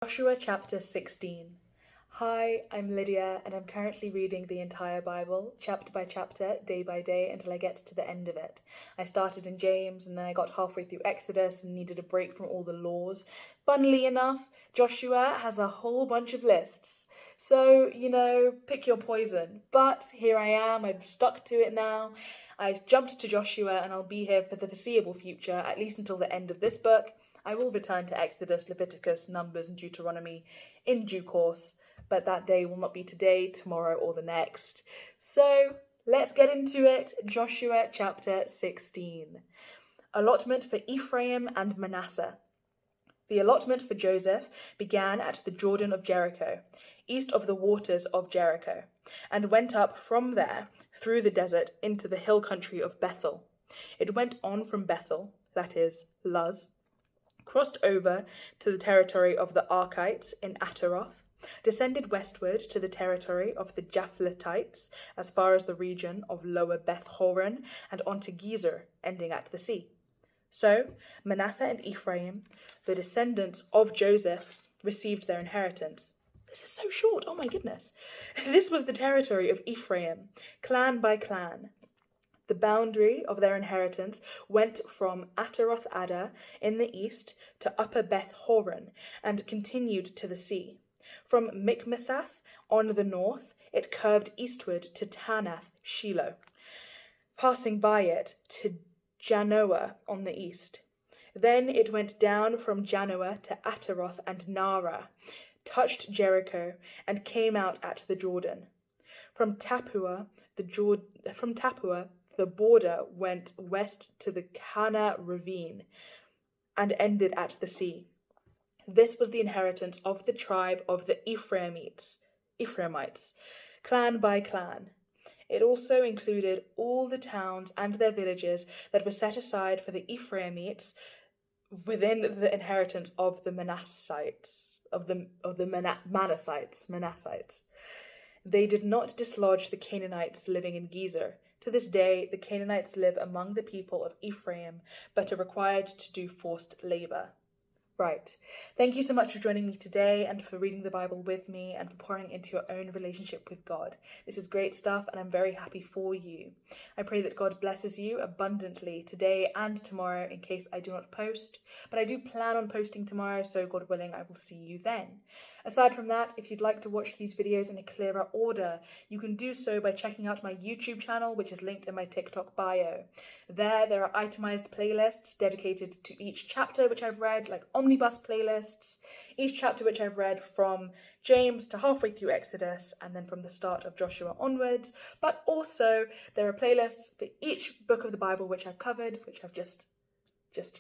Joshua chapter 16. Hi, I'm Lydia, and I'm currently reading the entire Bible, chapter by chapter, day by day, until I get to the end of it. I started in James, and then I got halfway through Exodus and needed a break from all the laws. Funnily enough, Joshua has a whole bunch of lists. So, pick your poison. But here I am, I've stuck to it now. I jumped to Joshua, and I'll be here for the foreseeable future, at least until the end of this book. I will return to Exodus, Leviticus, Numbers, and Deuteronomy in due course, but that day will not be today, tomorrow, or the next. So let's get into it. Joshua chapter 16. Allotment for Ephraim and Manasseh. The allotment for Joseph began at the Jordan of Jericho, east of the waters of Jericho, and went up from there through the desert into the hill country of Bethel. It went on from Bethel, that is, Luz, crossed over to the territory of the Archites in Ataroth, descended westward to the territory of the Japhletites as far as the region of Lower Beth Horon and on to Gezer, ending at the sea. So Manasseh and Ephraim, the descendants of Joseph, received their inheritance. This is so short, oh my goodness. This was the territory of Ephraim, clan by clan. The boundary of their inheritance went from Ataroth Adar in the east to Upper Beth Horon and continued to the sea. From Mikmethath on the north, it curved eastward to Tanath Shiloh, passing by it to Janoah on the east. Then it went down from Janoah to Ataroth and Nara, touched Jericho, and came out at the Jordan. From Tapua, the border went west to the Kana ravine and ended at the sea. This was the inheritance of the tribe of the Ephraimites, clan by clan. It also included all the towns and their villages that were set aside for the Ephraimites within the inheritance of the Manassites. They did not dislodge the Canaanites living in Gezer. To this day, the Canaanites live among the people of Ephraim, but are required to do forced labor. Right. Thank you so much for joining me today and for reading the Bible with me and for pouring into your own relationship with God. This is great stuff and I'm very happy for you. I pray that God blesses you abundantly today and tomorrow in case I do not post. But I do plan on posting tomorrow, so God willing, I will see you then. Aside from that, if you'd like to watch these videos in a clearer order, you can do so by checking out my YouTube channel, which is linked in my TikTok bio. There are itemized playlists dedicated to each chapter which I've read, like omnibus playlists, each chapter which I've read from James to halfway through Exodus and then from the start of Joshua onwards. But also there are playlists for each book of the Bible which I've covered, which I've just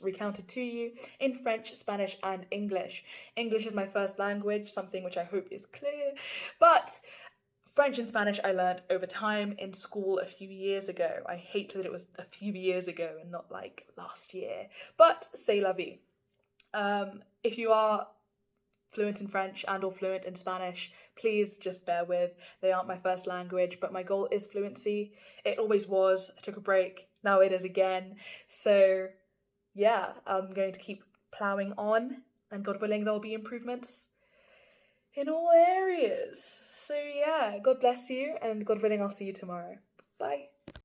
recounted to you, in French, Spanish, and English. English is my first language, something which I hope is clear, but French and Spanish I learned over time in school a few years ago. I hate that it was a few years ago and not like last year, but c'est la vie. If you are fluent in French and or fluent in Spanish, please just bear with. They aren't my first language, but my goal is fluency. It always was. I took a break. Now it is again. So yeah, I'm going to keep ploughing on, and God willing, there'll be improvements in all areas. So yeah, God bless you, and God willing, I'll see you tomorrow. Bye.